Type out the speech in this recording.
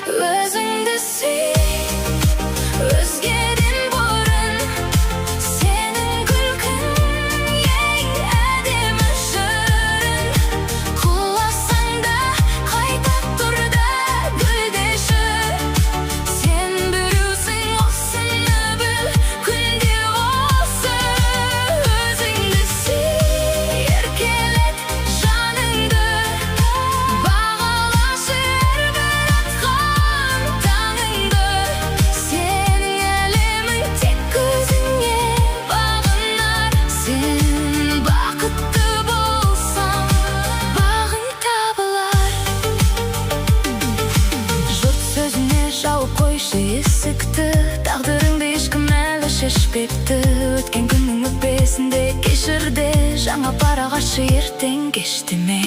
Өзіңді сүй, өзгеден бұрын. Сенің күлкің ең әдемі жырың. Құласаң да қайта тұр да гүлдеші. Сен біреусің, осыны біл, күнде осы. Өзіңді сүй, еркелет жаныңды, бағалашы әрбір атқан таңыңды. Сенің әлемің тек өзіңе бағынар. Сен бақытты болсаң, бағың табылар. Жұрт сөзіне жауып қойшы есікті, тағдырыңды ешкім әлі шешпепті. Өткен күннің өкпесінде кешір де, жаңа парақ ашы ертең кеш деме.